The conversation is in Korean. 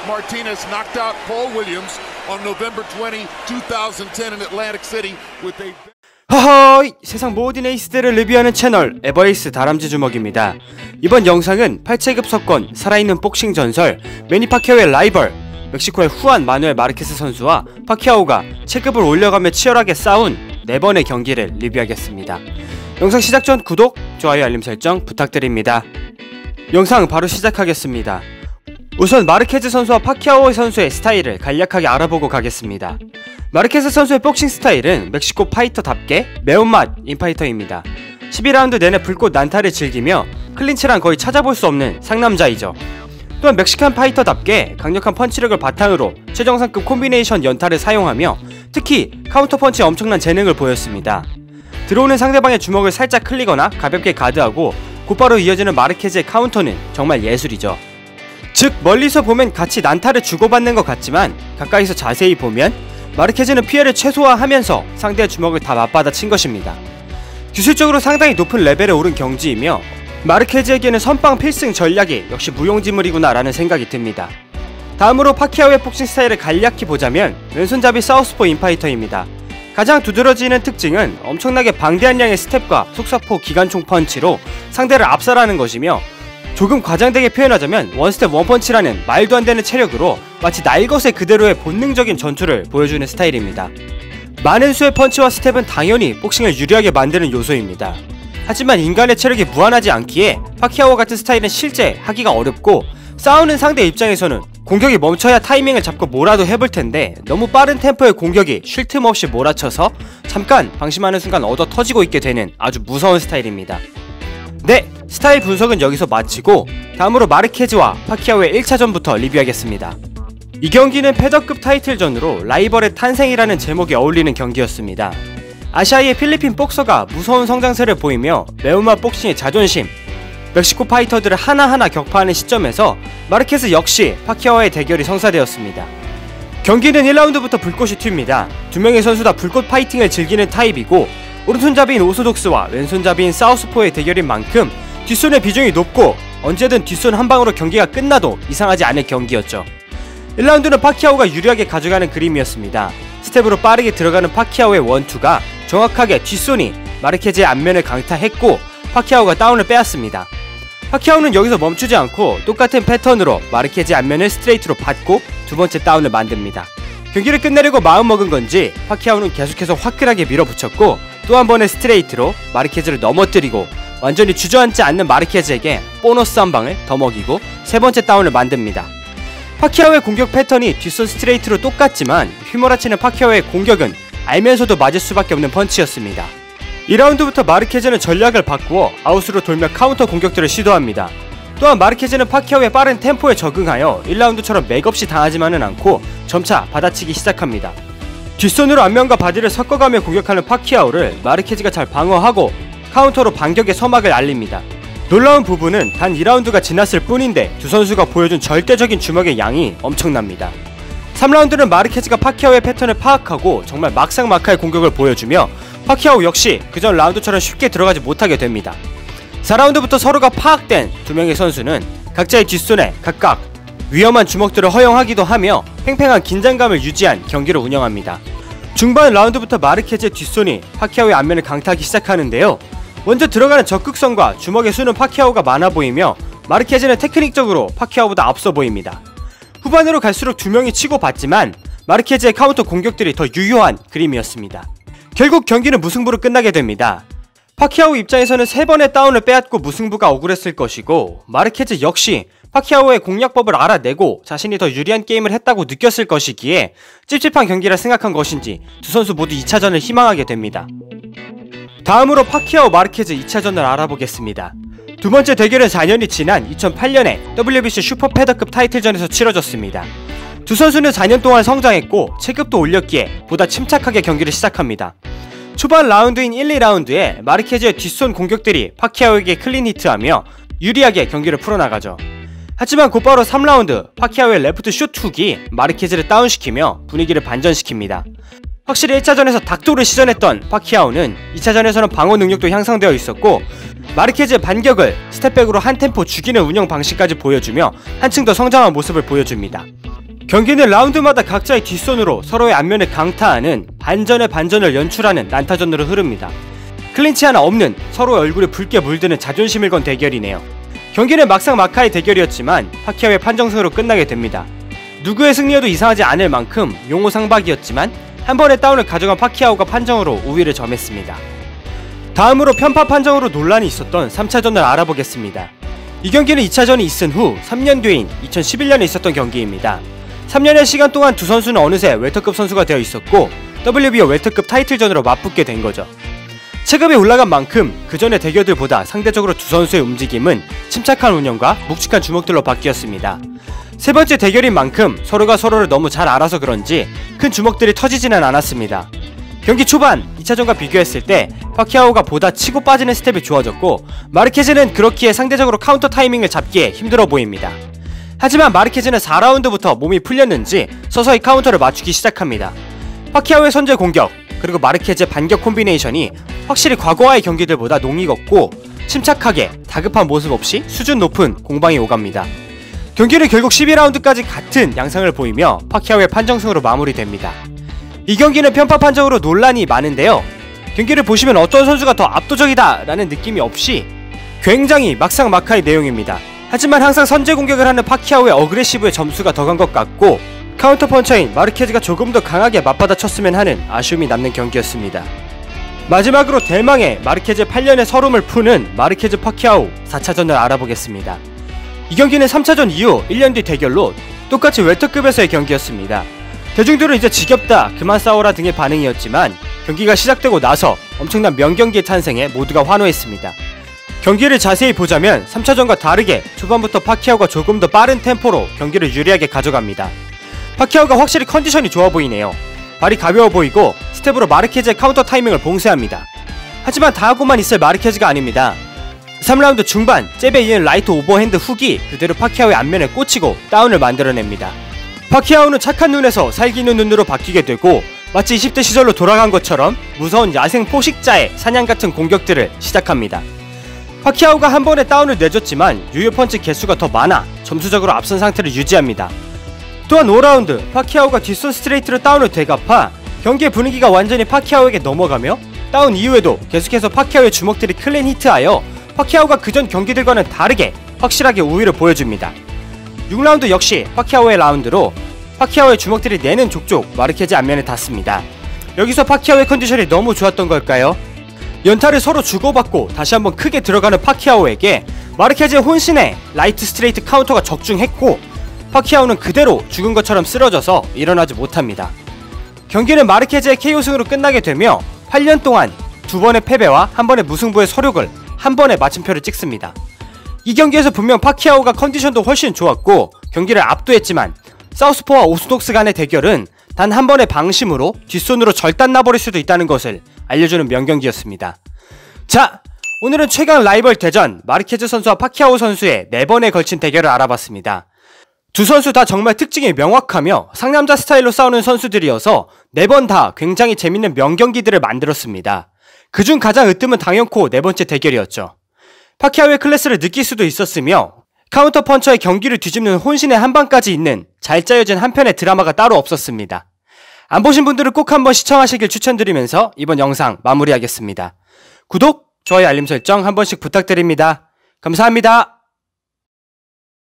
Martinez knocked out Paul Williams on November 20, 2010 in Atlantic City with a 허허이! 세상 모든 에이스들을 리뷰하는 채널 에버에이스 다람쥐 주먹입니다. 이번 영상은 8체급 석권 살아있는 복싱 전설 매니 파키아오의 라이벌 멕시코의 후안 마누엘 마르케스 선수와 파키아오가 체급을 올려가며 치열하게 싸운 4번의 경기를 리뷰하겠습니다. 영상 시작 전 구독, 좋아요, 알림 설정 부탁드립니다. 영상 바로 시작하겠습니다. 우선 마르케즈 선수와 파키아오 선수의 스타일을 간략하게 알아보고 가겠습니다. 마르케스 선수의 복싱 스타일은 멕시코 파이터답게 매운맛 인파이터입니다. 12라운드 내내 불꽃 난타를 즐기며 클린치란 거의 찾아볼 수 없는 상남자이죠. 또한 멕시칸 파이터답게 강력한 펀치력을 바탕으로 최정상급 콤비네이션 연타를 사용하며 특히 카운터 펀치에 엄청난 재능을 보였습니다. 들어오는 상대방의 주먹을 살짝 흘리거나 가볍게 가드하고 곧바로 이어지는 마르케즈의 카운터는 정말 예술이죠. 즉 멀리서 보면 같이 난타를 주고받는 것 같지만 가까이서 자세히 보면 마르케즈는 피해를 최소화하면서 상대의 주먹을 다 맞받아 친 것입니다. 기술적으로 상당히 높은 레벨에 오른 경지이며 마르케즈에게는 선빵 필승 전략이 역시 무용지물이구나 라는 생각이 듭니다. 다음으로 파키아오의 복싱 스타일을 간략히 보자면 왼손잡이 사우스포 인파이터입니다. 가장 두드러지는 특징은 엄청나게 방대한 양의 스텝과 속사포 기관총 펀치로 상대를 압살하는 것이며 조금 과장되게 표현하자면 원스텝 원펀치라는 말도 안 되는 체력으로 마치 날 것에 그대로의 본능적인 전투를 보여주는 스타일입니다. 많은 수의 펀치와 스텝은 당연히 복싱을 유리하게 만드는 요소입니다. 하지만 인간의 체력이 무한하지 않기에 파키아오 같은 스타일은 실제 하기가 어렵고 싸우는 상대 입장에서는 공격이 멈춰야 타이밍을 잡고 뭐라도 해볼 텐데 너무 빠른 템포의 공격이 쉴 틈 없이 몰아쳐서 잠깐 방심하는 순간 얻어 터지고 있게 되는 아주 무서운 스타일입니다. 네, 스타일 분석은 여기서 마치고 다음으로 마르케즈와 파키아오의 1차전부터 리뷰하겠습니다. 이 경기는 패더급 타이틀전으로 라이벌의 탄생이라는 제목이 어울리는 경기였습니다. 아시아의 필리핀 복서가 무서운 성장세를 보이며 매운맛 복싱의 자존심, 멕시코 파이터들을 하나하나 격파하는 시점에서 마르케즈 역시 파키아오와의 대결이 성사되었습니다. 경기는 1라운드부터 불꽃이 튑니다. 두 명의 선수 다 불꽃 파이팅을 즐기는 타입이고 오른손잡이인 오소독스와 왼손잡이인 사우스포의 대결인 만큼 뒷손의 비중이 높고 언제든 뒷손 한 방으로 경기가 끝나도 이상하지 않을 경기였죠. 1라운드는 파키아오가 유리하게 가져가는 그림이었습니다. 스텝으로 빠르게 들어가는 파키아오의 원투가 정확하게 뒷손이 마르케즈의 앞면을 강타했고 파키아오가 다운을 빼앗습니다. 파키아오는 여기서 멈추지 않고 똑같은 패턴으로 마르케즈의 앞면을 스트레이트로 받고 두 번째 다운을 만듭니다. 경기를 끝내려고 마음먹은 건지 파키아오는 계속해서 화끈하게 밀어붙였고 또 한 번의 스트레이트로 마르케즈를 넘어뜨리고 완전히 주저앉지 않는 마르케즈에게 보너스 한 방을 더 먹이고 세 번째 다운을 만듭니다. 파키아오의 공격 패턴이 뒷손 스트레이트로 똑같지만 휘몰아치는 파키아오의 공격은 알면서도 맞을 수밖에 없는 펀치였습니다. 2라운드부터 마르케즈는 전략을 바꾸어 아웃으로 돌며 카운터 공격들을 시도합니다. 또한 마르케즈는 파키아오의 빠른 템포에 적응하여 1라운드처럼 맥없이 당하지만은 않고 점차 받아치기 시작합니다. 뒷손으로 앞면과 바디를 섞어가며 공격하는 파키아오를 마르케즈가 잘 방어하고 카운터로 반격의 서막을 알립니다. 놀라운 부분은 단 2라운드가 지났을 뿐인데 두 선수가 보여준 절대적인 주먹의 양이 엄청납니다. 3라운드는 마르케즈가 파키아오의 패턴을 파악하고 정말 막상막하의 공격을 보여주며 파키아오 역시 그전 라운드처럼 쉽게 들어가지 못하게 됩니다. 4라운드부터 서로가 파악된 두 명의 선수는 각자의 뒷손에 각각 위험한 주먹들을 허용하기도 하며 팽팽한 긴장감을 유지한 경기를 운영합니다. 중반 라운드부터 마르케즈의 뒷손이 파키아오의 앞면을 강타하기 시작하는데요. 먼저 들어가는 적극성과 주먹의 수는 파키아오가 많아 보이며 마르케즈는 테크닉적으로 파키아오보다 앞서 보입니다. 후반으로 갈수록 두 명이 치고받지만 마르케즈의 카운터 공격들이 더 유효한 그림이었습니다. 결국 경기는 무승부로 끝나게 됩니다. 파키아오 입장에서는 3번의 다운을 빼앗고 무승부가 억울했을 것이고 마르케즈 역시 파키아오의 공략법을 알아내고 자신이 더 유리한 게임을 했다고 느꼈을 것이기에 찝찝한 경기라 생각한 것인지 두 선수 모두 2차전을 희망하게 됩니다. 다음으로 파키아오 마르케즈 2차전을 알아보겠습니다. 두 번째 대결은 4년이 지난 2008년에 WBC 슈퍼 패더급 타이틀전에서 치러졌습니다. 두 선수는 4년 동안 성장했고 체급도 올렸기에 보다 침착하게 경기를 시작합니다. 초반 라운드인 1, 2라운드에 마르케즈의 뒷손 공격들이 파키아오에게 클린히트하며 유리하게 경기를 풀어나가죠. 하지만 곧바로 3라운드 파키아오의 레프트 슛 훅이 마르케즈를 다운시키며 분위기를 반전시킵니다. 확실히 1차전에서 닭도를 시전했던 파키아오는 2차전에서는 방어 능력도 향상되어 있었고 마르케즈의 반격을 스텝백으로 한 템포 죽이는 운영 방식까지 보여주며 한층 더 성장한 모습을 보여줍니다. 경기는 라운드마다 각자의 뒷손으로 서로의 안면을 강타하는 반전의 반전을 연출하는 난타전으로 흐릅니다. 클린치 하나 없는 서로의 얼굴에 붉게 물드는 자존심을 건 대결이네요. 경기는 막상 막하의 대결이었지만 파키아오의 판정승으로 끝나게 됩니다. 누구의 승리여도 이상하지 않을 만큼 용호상박이었지만 한 번의 다운을 가져간 파키아오가 판정으로 우위를 점했습니다. 다음으로 편파 판정으로 논란이 있었던 3차전을 알아보겠습니다. 이 경기는 2차전이 있은 후 3년 뒤인 2011년에 있었던 경기입니다. 3년의 시간 동안 두 선수는 어느새 웰터급 선수가 되어 있었고 WBO 웰터급 타이틀전으로 맞붙게 된 거죠. 체급이 올라간 만큼 그 전의 대결들보다 상대적으로 두 선수의 움직임은 침착한 운영과 묵직한 주먹들로 바뀌었습니다. 세 번째 대결인 만큼 서로가 서로를 너무 잘 알아서 그런지 큰 주먹들이 터지지는 않았습니다. 경기 초반 2차전과 비교했을 때 파키아오가 보다 치고 빠지는 스텝이 좋아졌고 마르케즈는 그렇기에 상대적으로 카운터 타이밍을 잡기에 힘들어 보입니다. 하지만 마르케즈는 4라운드부터 몸이 풀렸는지 서서히 카운터를 맞추기 시작합니다. 파키아오의 선제 공격 그리고 마르케즈의 반격 콤비네이션이 확실히 과거와의 경기들보다 농익었고 침착하게 다급한 모습 없이 수준 높은 공방이 오갑니다. 경기는 결국 12라운드까지 같은 양상을 보이며 파키아오의 판정승으로 마무리됩니다. 이 경기는 편파 판정으로 논란이 많은데요. 경기를 보시면 어떤 선수가 더 압도적이다 라는 느낌이 없이 굉장히 막상막하의 내용입니다. 하지만 항상 선제 공격을 하는 파키아오의 어그레시브의 점수가 더 간 것 같고 카운터 펀처인 마르케즈가 조금 더 강하게 맞받아쳤으면 하는 아쉬움이 남는 경기였습니다. 마지막으로 대망의 마르케즈 8년의 서름을 푸는 마르케즈 파키아오 4차전을 알아보겠습니다. 이 경기는 3차전 이후 1년 뒤 대결로 똑같이 웰터급에서의 경기였습니다. 대중들은 이제 지겹다 그만 싸워라 등의 반응이었지만 경기가 시작되고 나서 엄청난 명경기의 탄생에 모두가 환호했습니다. 경기를 자세히 보자면 3차전과 다르게 초반부터 파키아오가 조금 더 빠른 템포로 경기를 유리하게 가져갑니다. 파키아오가 확실히 컨디션이 좋아 보이네요. 발이 가벼워 보이고 스텝으로 마르케즈의 카운터 타이밍을 봉쇄합니다. 하지만 다 하고만 있을 마르케즈가 아닙니다. 3라운드 중반 잽에 이은 라이트 오버핸드 훅이 그대로 파키아오의 안면에 꽂히고 다운을 만들어냅니다. 파키아오는 착한 눈에서 살기는 눈으로 바뀌게 되고 마치 20대 시절로 돌아간 것처럼 무서운 야생 포식자의 사냥같은 공격들을 시작합니다. 파키아오가 한 번에 다운을 내줬지만 유효 펀치 개수가 더 많아 점수적으로 앞선 상태를 유지합니다. 또한 5라운드 파키아오가 뒷손 스트레이트로 다운을 되갚아 경기의 분위기가 완전히 파키아오에게 넘어가며 다운 이후에도 계속해서 파키아오의 주먹들이 클린 히트하여 파키아오가 그전 경기들과는 다르게 확실하게 우위를 보여줍니다. 6라운드 역시 파키아오의 라운드로 파키아오의 주먹들이 내는 족족 마르케즈 안면에 닿습니다. 여기서 파키아오의 컨디션이 너무 좋았던 걸까요? 연타를 서로 주고받고 다시 한번 크게 들어가는 파키아오에게 마르케즈의 혼신의 라이트 스트레이트 카운터가 적중했고 파키아오는 그대로 죽은 것처럼 쓰러져서 일어나지 못합니다. 경기는 마르케즈의 KO승으로 끝나게 되며 8년 동안 2번의 패배와 1번의 무승부의 서력을 한 번에 마침표를 찍습니다. 이 경기에서 분명 파키아오가 컨디션도 훨씬 좋았고 경기를 압도했지만 사우스포와 오스독스 간의 대결은 단 한 번의 방심으로 뒷손으로 절단 나버릴 수도 있다는 것을 알려주는 명경기였습니다. 자, 오늘은 최강 라이벌 대전 마르케즈 선수와 파키아오 선수의 4번에 걸친 대결을 알아봤습니다. 두 선수 다 정말 특징이 명확하며 상남자 스타일로 싸우는 선수들이어서 4번 다 굉장히 재밌는 명경기들을 만들었습니다. 그중 가장 으뜸은 당연코 4번째 대결이었죠. 파키아오의 클래스를 느낄 수도 있었으며 카운터 펀처의 경기를 뒤집는 혼신의 한방까지 있는 잘 짜여진 한편의 드라마가 따로 없었습니다. 안 보신 분들은 꼭 한번 시청하시길 추천드리면서 이번 영상 마무리하겠습니다. 구독, 좋아요, 알림 설정 한 번씩 부탁드립니다. 감사합니다.